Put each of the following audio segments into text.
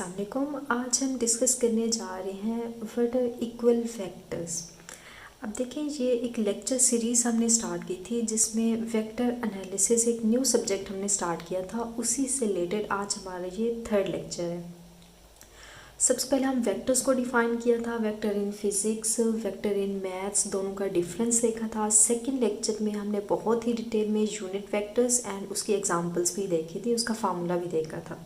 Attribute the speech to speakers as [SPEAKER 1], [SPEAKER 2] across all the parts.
[SPEAKER 1] अस्सलाम वालेकुम। आज हम डिस्कस करने जा रहे हैं व्हाट आर इक्वल वेक्टर्स। अब देखें, ये एक लेक्चर सीरीज़ हमने स्टार्ट की थी जिसमें वेक्टर एनालिसिस एक न्यू सब्जेक्ट हमने स्टार्ट किया था। उसी से रिलेटेड आज हमारा ये थर्ड लेक्चर है। सबसे पहले हम वेक्टर्स को डिफ़ाइन किया था, vector in physics, vector in maths, दोनों का डिफरेंस देखा था। सेकंड लेक्चर में हमने बहुत ही डिटेल में यूनिट वेक्टर्स एंड उसकी एग्जांपल्स भी देखी थी, उसका फार्मूला भी देखा था।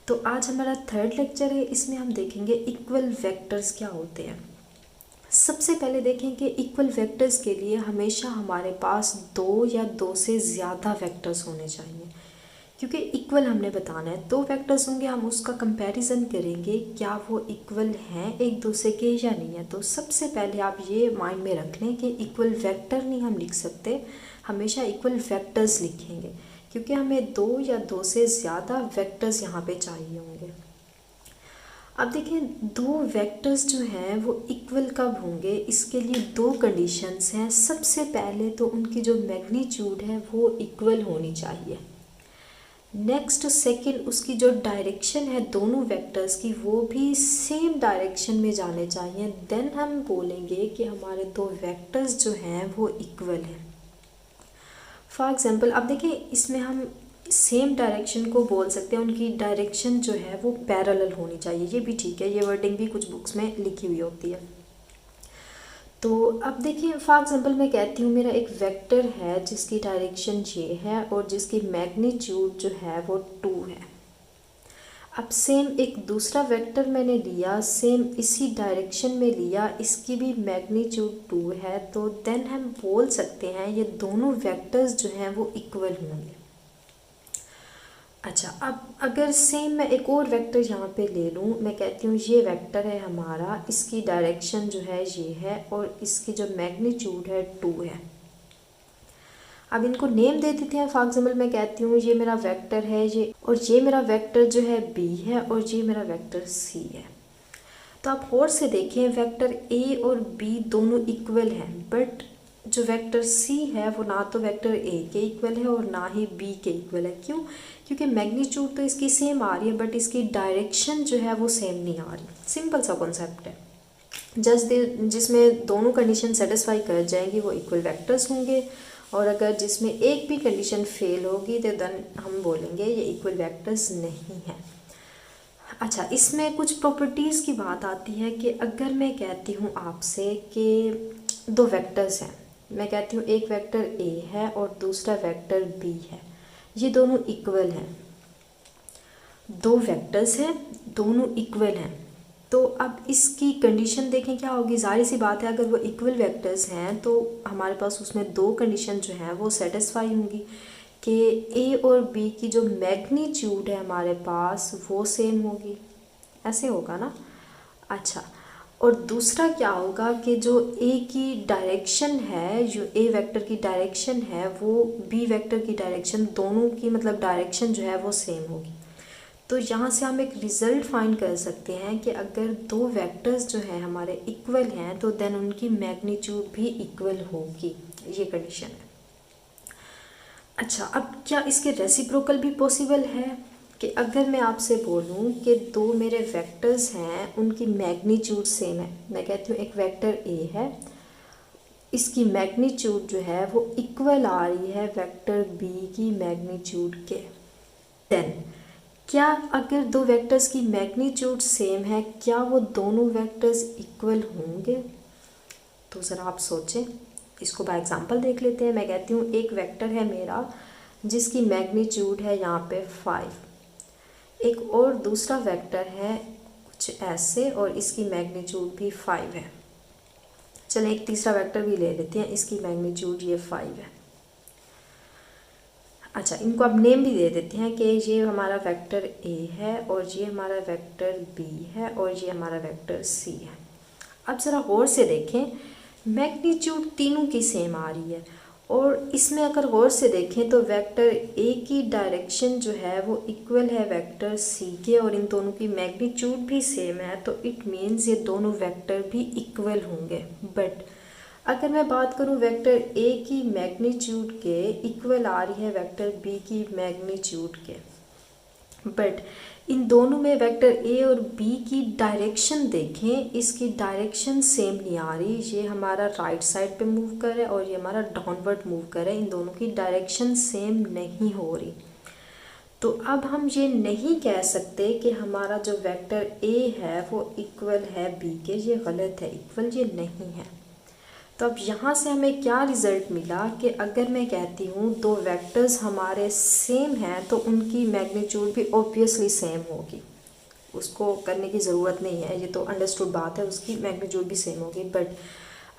[SPEAKER 1] तो आज हमारा थर्ड लेक्चर है, इसमें हम देखेंगे इक्वल वेक्टर्स क्या होते हैं। सबसे पहले देखें कि इक्वल वेक्टर्स के लिए हमेशा हमारे पास दो या दो से ज़्यादा वेक्टर्स होने चाहिए, क्योंकि इक्वल हमने बताना है। दो वेक्टर्स होंगे, हम उसका कंपैरिजन करेंगे क्या वो इक्वल हैं एक दूसरे के या नहीं है। तो सबसे पहले आप ये माइंड में रख लें कि इक्वल वेक्टर नहीं हम लिख सकते, हमेशा इक्वल वेक्टर्स लिखेंगे, क्योंकि हमें दो या दो से ज़्यादा वेक्टर्स यहाँ पे चाहिए होंगे। अब देखिए, दो वेक्टर्स जो हैं वो इक्वल कब होंगे, इसके लिए दो कंडीशंस हैं। सबसे पहले तो उनकी जो मैग्नीट्यूड है वो इक्वल होनी चाहिए। नेक्स्ट सेकंड, उसकी जो डायरेक्शन है दोनों वेक्टर्स की वो भी सेम डायरेक्शन में जाने चाहिए। देन हम बोलेंगे कि हमारे दो वेक्टर्स जो हैं वो इक्वल हैं। फॉर एग्जांपल, अब देखिए, इसमें हम सेम डायरेक्शन को बोल सकते हैं, उनकी डायरेक्शन जो है वो पैरेलल होनी चाहिए, ये भी ठीक है, ये वर्डिंग भी कुछ बुक्स में लिखी हुई होती है। तो अब देखिए, फॉर एग्जांपल मैं कहती हूँ मेरा एक वेक्टर है जिसकी डायरेक्शन ये है और जिसकी मैग्नीट्यूड जो है वो 2 है। अब सेम एक दूसरा वेक्टर मैंने लिया, सेम इसी डायरेक्शन में लिया, इसकी भी मैग्नीट्यूड 2 है, तो देन हम बोल सकते हैं ये दोनों वेक्टर्स जो हैं वो इक्वल होंगे। अच्छा, अब अगर सेम मैं एक और वेक्टर यहाँ पे ले लूँ, मैं कहती हूँ ये वेक्टर है हमारा, इसकी डायरेक्शन जो है ये है और इसकी जो मैग्नीट्यूड है 2 है। अब इनको नेम दे देते हैं। फॉर एग्जाम्पल मैं कहती हूँ ये मेरा वेक्टर है ये, और ये मेरा वेक्टर जो है बी है और ये मेरा वेक्टर सी है। तो आप गौर से देखें, वेक्टर ए और बी दोनों इक्वल हैं, बट जो वेक्टर सी है वो ना तो वेक्टर ए के इक्वल है और ना ही बी के इक्वल है। क्यों? क्योंकि मैग्नीट्यूड तो इसकी सेम आ रही है बट इसकी डायरेक्शन जो है वो सेम नहीं आ रही। सिंपल सा कॉन्सेप्ट है, जस्ट जिसमें दोनों कंडीशन सेटिस्फाई कर जाएंगी वो इक्वल वेक्टर्स होंगे, और अगर जिसमें एक भी कंडीशन फेल होगी तो देन हम बोलेंगे ये इक्वल वेक्टर्स नहीं है। अच्छा, इसमें कुछ प्रॉपर्टीज़ की बात आती है कि अगर मैं कहती हूँ आपसे कि दो वेक्टर्स हैं, मैं कहती हूँ एक वेक्टर ए है और दूसरा वेक्टर बी है, ये दोनों इक्वल हैं, दो वेक्टर्स हैं, दोनों इक्वल हैं, तो अब इसकी कंडीशन देखें क्या होगी। जाहिर सी बात है, अगर वो इक्वल वेक्टर्स हैं तो हमारे पास उसमें दो कंडीशन जो हैं वो सेटिस्फाई होंगी कि ए और बी की जो मैग्नीट्यूड है हमारे पास वो सेम होगी, ऐसे होगा ना। अच्छा, और दूसरा क्या होगा कि जो ए की डायरेक्शन है, जो ए वेक्टर की डायरेक्शन है वो बी वेक्टर की डायरेक्शन, दोनों की मतलब डायरेक्शन जो है वो सेम होगी। तो यहाँ से हम एक रिज़ल्ट फाइंड कर सकते हैं कि अगर दो वेक्टर्स जो हैं हमारे इक्वल हैं तो देन उनकी मैग्नीट्यूड भी इक्वल होगी, ये कंडीशन है। अच्छा, अब क्या इसके रेसिप्रोकल भी पॉसिबल है कि अगर मैं आपसे बोलूँ कि दो मेरे वेक्टर्स हैं उनकी मैग्नीट्यूड सेम है, मैं कहती हूँ एक वेक्टर ए है, इसकी मैग्नीट्यूड जो है वो इक्वल आ रही है वेक्टर बी की मैग्नीट्यूड के, देन क्या अगर दो वेक्टर्स की मैग्नीट्यूड सेम है क्या वो दोनों वेक्टर्स इक्वल होंगे? तो ज़रा आप सोचें, इसको बाय एग्जांपल देख लेते हैं। मैं कहती हूँ एक वेक्टर है मेरा जिसकी मैग्नीट्यूड है यहाँ पे 5, एक और दूसरा वेक्टर है कुछ ऐसे और इसकी मैग्नीट्यूड भी 5 है। चलें एक तीसरा वेक्टर भी ले लेते हैं, इसकी मैग्नीट्यूड ये 5 है। अच्छा, इनको अब नेम भी दे देते हैं कि ये हमारा वेक्टर ए है और ये हमारा वेक्टर बी है और ये हमारा वेक्टर सी है। अब ज़रा गौर से देखें, मैग्नीट्यूड तीनों की सेम आ रही है, और इसमें अगर गौर से देखें तो वेक्टर ए की डायरेक्शन जो है वो इक्वल है वेक्टर सी के और इन दोनों की मैग्नीट्यूड भी सेम है, तो इट मीन्स ये दोनों वेक्टर भी इक्वल होंगे। बट अगर मैं बात करूं वेक्टर ए की मैग्नीट्यूड के इक्वल आ रही है वेक्टर बी की मैग्नीट्यूड के, बट इन दोनों में वेक्टर ए और बी की डायरेक्शन देखें, इसकी डायरेक्शन सेम नहीं आ रही। ये हमारा राइट साइड पे मूव कर रहा है और ये हमारा डाउनवर्ड मूव कर रहा है, इन दोनों की डायरेक्शन सेम नहीं हो रही। तो अब हम ये नहीं कह सकते कि हमारा जो वेक्टर ए है वो इक्वल है बी के, ये गलत है, इक्वल ये नहीं है। तो अब यहाँ से हमें क्या रिज़ल्ट मिला कि अगर मैं कहती हूँ दो वेक्टर्स हमारे सेम हैं तो उनकी मैग्नीट्यूड भी ऑब्वियसली सेम होगी, उसको करने की ज़रूरत नहीं है, ये तो अंडरस्टूड बात है, उसकी मैग्नीट्यूड भी सेम होगी। बट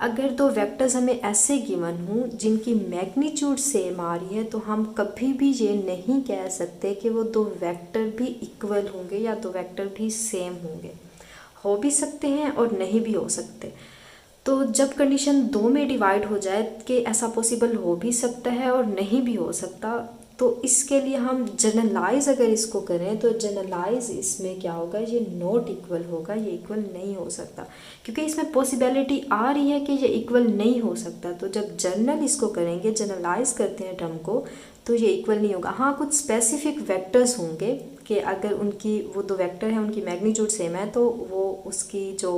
[SPEAKER 1] अगर दो वेक्टर्स हमें ऐसे गिवन हों जिनकी मैग्नीट्यूड सेम आ रही है तो हम कभी भी ये नहीं कह सकते कि वो दो वेक्टर भी इक्वल होंगे या दो वेक्टर भी सेम होंगे। हो भी सकते हैं और नहीं भी हो सकते। तो जब कंडीशन दो में डिवाइड हो जाए कि ऐसा पॉसिबल हो भी सकता है और नहीं भी हो सकता, तो इसके लिए हम जनरलाइज अगर इसको करें तो जनरलाइज इसमें क्या होगा, ये नॉट इक्वल होगा, ये इक्वल नहीं हो सकता, क्योंकि इसमें पॉसिबिलिटी आ रही है कि ये इक्वल नहीं हो सकता। तो जब जनरल इसको करेंगे, जनरलाइज करते हैं टर्म को, तो ये इक्वल नहीं होगा। हाँ, कुछ स्पेसिफिक वेक्टर्स होंगे कि अगर उनकी वो दो वेक्टर हैं उनकी मैग्नीट्यूड सेम है तो वो उसकी जो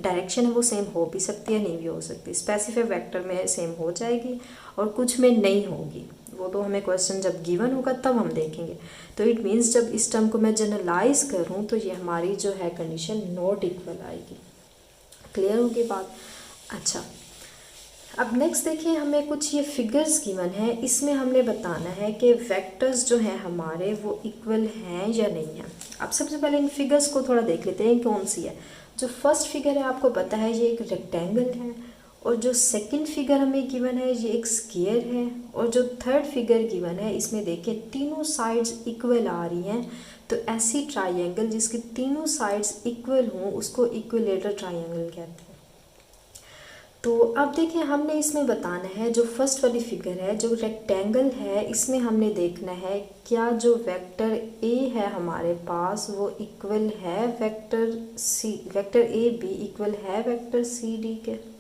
[SPEAKER 1] डायरेक्शन है वो सेम हो भी सकती है, नहीं भी हो सकती। स्पेसिफिक वेक्टर में सेम हो जाएगी और कुछ में नहीं होगी, वो तो हमें क्वेश्चन जब गिवन होगा तब हम देखेंगे। तो इट मीन्स जब इस टर्म को मैं जनरलाइज करूँ तो ये हमारी जो है कंडीशन नॉट इक्वल आएगी। क्लियर होगी बात? अच्छा, अब नेक्स्ट देखिए, हमें कुछ ये फिगर्स गिवन है, इसमें हमने बताना है कि वेक्टर्स जो हैं हमारे वो इक्वल हैं या नहीं है। अब सबसे पहले इन फिगर्स को थोड़ा देख लेते हैं कौन सी है। जो फर्स्ट फिगर है आपको पता है ये एक रेक्टेंगल है, और जो सेकंड फिगर हमें गिवन है ये एक स्क्वायर है, और जो थर्ड फिगर गिवन है इसमें देखिए तीनों साइड्स इक्वल आ रही हैं। तो ऐसी ट्राइंगल जिसकी तीनों साइड्स इक्वल हों उसको इक्विलेटरल ट्राइंगल कहते हैं। तो अब देखिए, हमने इसमें बताना है जो फर्स्ट वाली फिगर है, जो रेक्टेंगल है, इसमें हमने देखना है क्या जो वेक्टर ए है हमारे पास वो इक्वल है वेक्टर ए बी इक्वल है वेक्टर सी डी के।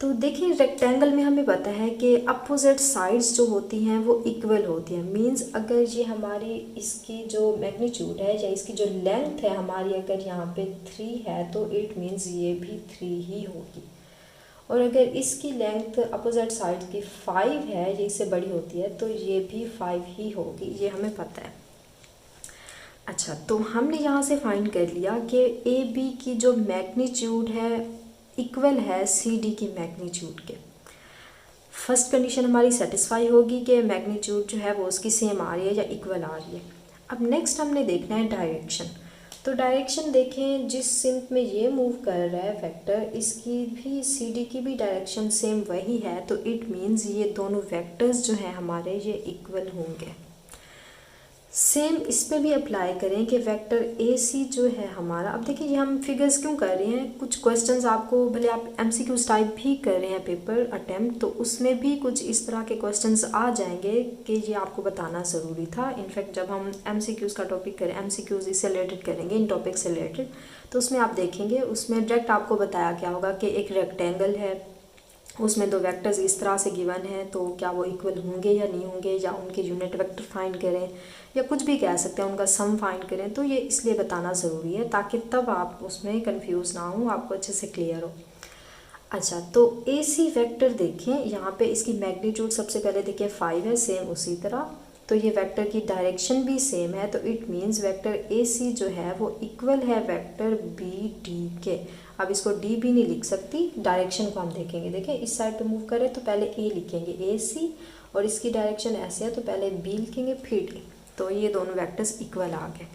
[SPEAKER 1] तो देखिए, रेक्टेंगल में हमें पता है कि अपोजिट साइड्स जो होती हैं वो इक्वल होती हैं। मींस अगर ये हमारी इसकी जो मैग्नीट्यूड है या इसकी जो लेंथ है हमारी अगर यहाँ पे 3 है तो इट मींस ये भी 3 ही होगी। और अगर इसकी लेंथ अपोजिट साइड की 5 है, ये इससे बड़ी होती है, तो ये भी 5 ही होगी, ये हमें पता है। अच्छा, तो हमने यहाँ से फाइंड कर लिया कि ए बी की जो मैग्नीट्यूड है इक्वल है सी डी की मैग्नीट्यूड के। फर्स्ट कंडीशन हमारी सेटिस्फाई होगी कि मैग्नीट्यूड जो है वो उसकी सेम आ रही है या इक्वल आ रही है। अब नेक्स्ट हमने देखना है डायरेक्शन। तो डायरेक्शन देखें, जिस सिम्प में ये मूव कर रहा है वेक्टर, इसकी भी सी डी की भी डायरेक्शन सेम वही है, तो इट मीन्स ये दोनों वेक्टर्स जो हैं हमारे ये इक्वल होंगे। सेम इस पे भी अप्लाई करें कि वेक्टर ए सी जो है हमारा, अब देखिए ये हम फिगर्स क्यों कर रहे हैं, कुछ क्वेश्चंस आपको भले आप एमसीक्यूज टाइप भी कर रहे हैं पेपर अटेम्प्ट, तो उसमें भी कुछ इस तरह के क्वेश्चंस आ जाएंगे कि ये आपको बताना ज़रूरी था। इनफैक्ट जब हम एमसीक्यूज का टॉपिक करें, एमसीक्यूज इससे रिलेटेड करेंगे, इन टॉपिक से रिलेटेड, तो उसमें आप देखेंगे उसमें डायरेक्ट आपको बताया क्या होगा कि एक रेक्टेंगल है, उसमें दो वेक्टर्स इस तरह से गिवन है, तो क्या वो इक्वल होंगे या नहीं होंगे, या उनके यूनिट वेक्टर फाइंड करें या कुछ भी कह सकते हैं, उनका सम फाइंड करें। तो ये इसलिए बताना ज़रूरी है ताकि तब आप उसमें कंफ्यूज ना हो, आपको अच्छे से क्लियर हो। अच्छा, तो ए सी वेक्टर देखें, यहाँ पे इसकी मैग्नीट्यूड सबसे पहले देखिए 5 है, सेम उसी तरह। तो ये वेक्टर की डायरेक्शन भी सेम है, तो इट मीन्स वेक्टर ए सी जो है वो इक्वल है वेक्टर बी डी के। अब इसको डी भी नहीं लिख सकती, डायरेक्शन को हम देखेंगे। देखिए इस साइड पे मूव करें तो पहले ए लिखेंगे ए सी, और इसकी डायरेक्शन ऐसे है तो पहले बी लिखेंगे फिर डी, तो ये दोनों वेक्टर्स इक्वल आ गए।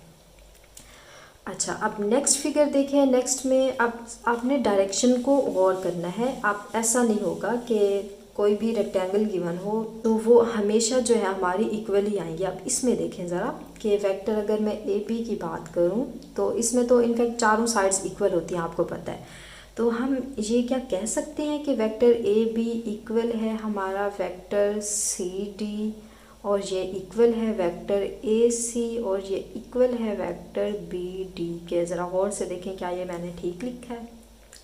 [SPEAKER 1] अच्छा, अब नेक्स्ट फिगर देखें। नेक्स्ट में अब आपने डायरेक्शन को गौर करना है। आप ऐसा नहीं होगा कि कोई भी रेक्टेंगल गिवन हो तो वो हमेशा जो है हमारी इक्वल ही आएंगे। अब इसमें देखें ज़रा कि वेक्टर अगर मैं ए पी की बात करूं तो इसमें तो इनफैक्ट चारों साइड्स इक्वल होती हैं, आपको पता है। तो हम ये क्या कह सकते हैं कि वेक्टर ए बी इक्वल है हमारा वेक्टर सी डी, और ये इक्वल है वेक्टर ए सी, और ये इक्वल है वेक्टर बी डी के। ज़रा गौर से देखें क्या ये मैंने ठीक लिखा है,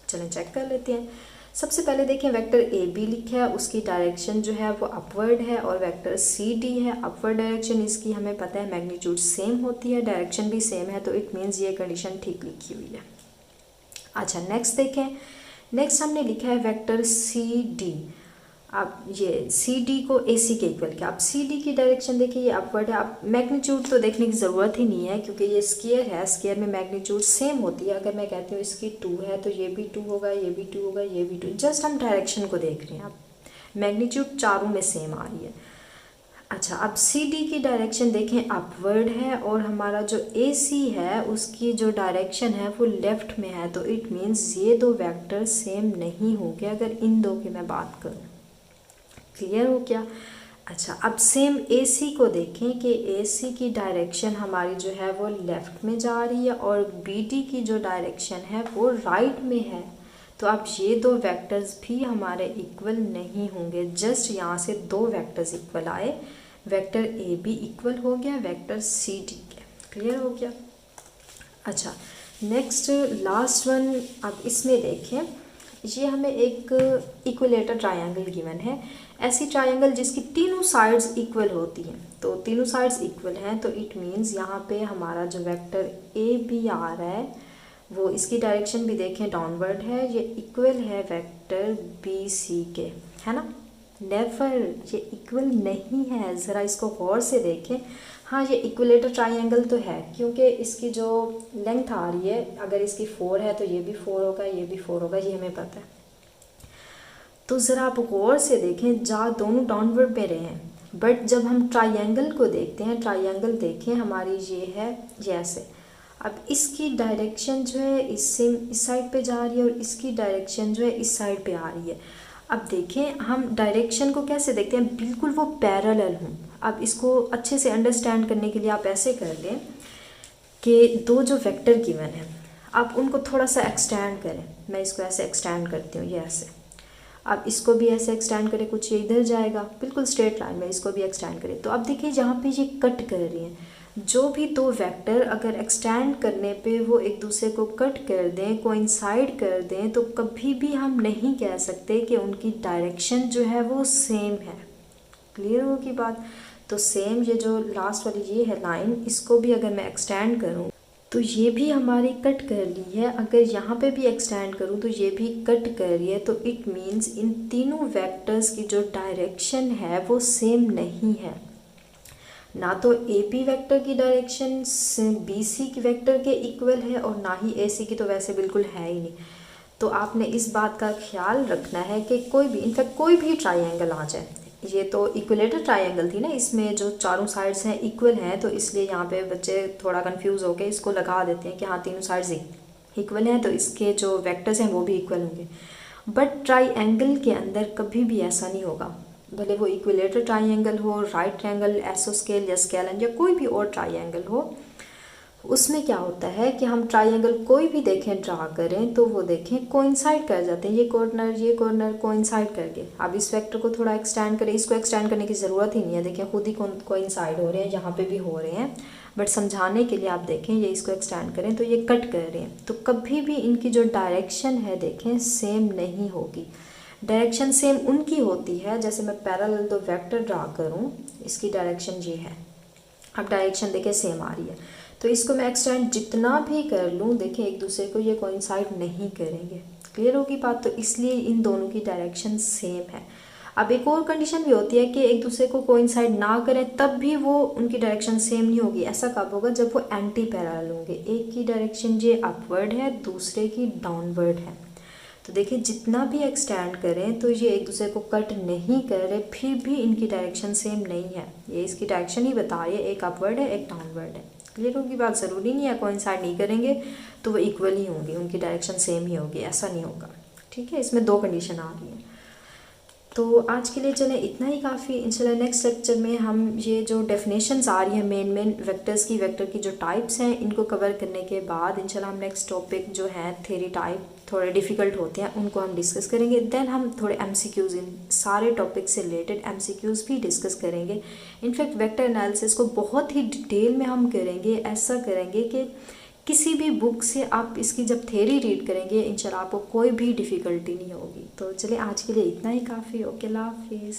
[SPEAKER 1] चलें चेक कर लेते हैं। सबसे पहले देखें वेक्टर ए बी लिखा है, उसकी डायरेक्शन जो है वो अपवर्ड है, और वेक्टर सी डी है, अपवर्ड डायरेक्शन इसकी हमें पता है मैग्नीट्यूड सेम होती है, डायरेक्शन भी सेम है, तो इट मीन्स ये कंडीशन ठीक लिखी हुई है। अच्छा नेक्स्ट देखें, नेक्स्ट हमने लिखा है वेक्टर सी डी। अब ये सी डी को ए सी के इक्वल किया। अब सी डी की डायरेक्शन देखिए ये अपवर्ड है। अब मैग्नीट्यूड तो देखने की ज़रूरत ही नहीं है क्योंकि ये स्केयर है, स्केयर में मैग्नीट्यूड सेम होती है। अगर मैं कहती हूँ इसकी 2 है तो ये भी 2 होगा, ये भी 2 होगा, ये भी 2, जस्ट हम डायरेक्शन को देख रहे हैं। अब मैग्नीट्यूड चारों में सेम आ रही है। अच्छा अब सी डी की डायरेक्शन देखें अपवर्ड है, और हमारा जो ए सी है उसकी जो डायरेक्शन है वो लेफ़्ट में है, तो इट मीन्स ये दो वेक्टर सेम नहीं होंगे अगर इन दो की मैं बात करूँ। क्लियर हो क्या? अच्छा अब सेम ए सी को देखें कि ए सी की डायरेक्शन हमारी जो है वो लेफ़्ट में जा रही है, और बी डी की जो डायरेक्शन है वो राइट में है, तो अब ये दो वेक्टर्स भी हमारे इक्वल नहीं होंगे। जस्ट यहाँ से दो वेक्टर्स इक्वल आए, वेक्टर ए बी इक्वल हो गया वेक्टर सी डी के। क्लियर हो गया? अच्छा नेक्स्ट लास्ट वन, अब इसमें देखें ये हमें एक इक्विलेटर ट्रायंगल गिवन है, ऐसी ट्रायंगल जिसकी तीनों साइड्स इक्वल होती हैं। तो तीनों साइड्स इक्वल हैं तो इट मीन्स यहाँ पे हमारा जो वेक्टर ए बी आ रहा है वो इसकी डायरेक्शन भी देखें डाउनवर्ड है, ये इक्वल है वेक्टर बी सी के, है ना? नेवर, ये इक्वल नहीं है, ज़रा इसको गौर से देखें। हाँ ये इक्विलेटर ट्रायंगल तो है क्योंकि इसकी जो लेंथ आ रही है, अगर इसकी 4 है तो ये भी 4 होगा, ये भी 4 होगा, ये हमें पता है। तो ज़रा आप गौर से देखें, जहाँ दोनों डाउनवर्ड पे रहे हैं, बट जब हम ट्रायंगल को देखते हैं, ट्रायंगल देखें हमारी ये है ये ऐसे। अब इसकी डायरेक्शन जो है इससे इस साइड पे जा रही है, और इसकी डायरेक्शन जो है इस साइड पे आ रही है। अब देखें हम डायरेक्शन को कैसे देखते हैं, बिल्कुल वो पैरेलल हों। अब इसको अच्छे से अंडरस्टैंड करने के लिए आप ऐसे कर लें कि दो जो वेक्टर गिवन है आप उनको थोड़ा सा एक्सटेंड करें। मैं इसको ऐसे एक्सटेंड करती हूँ, ये ऐसे। अब इसको भी ऐसे एक्सटेंड करें, कुछ ये इधर जाएगा बिल्कुल स्ट्रेट लाइन में, इसको भी एक्सटेंड करें। तो अब देखिए जहाँ पे ये कट कर रही हैं, जो भी दो वेक्टर अगर एक्सटेंड करने पे वो एक दूसरे को कट कर दें, कोइंसाइड कर दें, तो कभी भी हम नहीं कह सकते कि उनकी डायरेक्शन जो है वो सेम है। क्लियर होगी बात? तो सेम ये जो लास्ट वाली ये है लाइन, इसको भी अगर मैं एक्सटेंड करूँ तो ये भी हमारी कट कर ली है, अगर यहाँ पे भी एक्सटेंड करूँ तो ये भी कट कर रही है, तो इट मीन्स इन तीनों वेक्टर्स की जो डायरेक्शन है वो सेम नहीं है। ना तो ए बी वेक्टर की डायरेक्शन बी सी की वेक्टर के इक्वल है, और ना ही ए सी की तो वैसे बिल्कुल है ही नहीं। तो आपने इस बात का ख्याल रखना है कि कोई भी, इनफैक्ट कोई भी ट्रायंगल आ जाए, ये तो इक्विलेटर ट्रायंगल थी ना, इसमें जो चारों साइड्स हैं इक्वल हैं, तो इसलिए यहाँ पे बच्चे थोड़ा कंफ्यूज होकर इसको लगा देते हैं कि हाँ तीनों साइड्स इक्वल हैं तो इसके जो वेक्टर्स हैं वो भी इक्वल होंगे। बट ट्रायंगल के अंदर कभी भी ऐसा नहीं होगा, भले वो इक्विलेटर ट्रायंगल हो, राइट ट्रायंगल, एसोस्केल या स्केलन या कोई भी और ट्रायंगल हो। उसमें क्या होता है कि हम ट्रायंगल कोई भी देखें ड्रा करें तो वो देखें कोइंसाइड कर जाते हैं, ये कॉर्नर कोइंसाइड करके। अब इस वेक्टर को थोड़ा एक्सटेंड करें, इसको एक्सटेंड करने की ज़रूरत ही नहीं है, देखें खुद ही कोइंसाइड हो रहे हैं, यहाँ पे भी हो रहे हैं। बट समझाने के लिए आप देखें ये इसको एक्सटेंड करें तो ये कट कर रहे हैं, तो कभी भी इनकी जो डायरेक्शन है देखें सेम नहीं होगी। डायरेक्शन सेम उनकी होती है, जैसे मैं पैरेलल दो वेक्टर ड्रा करूँ, इसकी डायरेक्शन ये है, अब डायरेक्शन देखें सेम आ रही है, तो इसको मैं एक्सटेंड जितना भी कर लूँ देखें एक दूसरे को ये कोइंसाइड नहीं करेंगे। क्लियर होगी बात? तो इसलिए इन दोनों की डायरेक्शन सेम है। अब एक और कंडीशन भी होती है कि एक दूसरे को कोइंसाइड ना करें तब भी वो उनकी डायरेक्शन सेम नहीं होगी। ऐसा कब होगा? जब वो एंटी पैरेलल होंगे, एक की डायरेक्शन ये अपवर्ड है, दूसरे की डाउनवर्ड है। तो देखिए जितना भी एक्सटेंड करें तो ये एक दूसरे को कट नहीं कर रहे, फिर भी इनकी डायरेक्शन सेम नहीं है। ये इसकी डायरेक्शन ही बता रही है, एक अपवर्ड है एक डाउनवर्ड है। क्लियर होगी बात? ज़रूरी नहीं है कोइंसाइड नहीं करेंगे तो वो इक्वल ही होंगी, उनकी डायरेक्शन सेम ही होगी, ऐसा नहीं होगा। ठीक है, इसमें दो कंडीशन आ रही हैं। तो आज के लिए चलें इतना ही काफ़ी। इंशाल्लाह नेक्स्ट लेक्चर में हम ये जो डेफिनेशंस आ रही हैं मेन वेक्टर्स की, वेक्टर की जो टाइप्स हैं, इनको कवर करने के बाद इंशाल्लाह हम नेक्स्ट टॉपिक जो है थ्योरी टाइप थोड़े डिफ़िकल्ट होते हैं उनको हम डिस्कस करेंगे। देन हम थोड़े एमसीक्यूज़, इन सारे टॉपिक से रिलेटेड एमसीक्यूज़ भी डिस्कस करेंगे। इनफैक्ट वेक्टर एनालिसिस को बहुत ही डिटेल में हम करेंगे, ऐसा करेंगे कि किसी भी बुक से आप इसकी जब थ्योरी रीड करेंगे इंशाल्लाह आपको कोई भी डिफ़िकल्टी नहीं होगी। तो चलिए आज के लिए इतना ही काफ़ी। ओके, अल्लाह हाफिज़।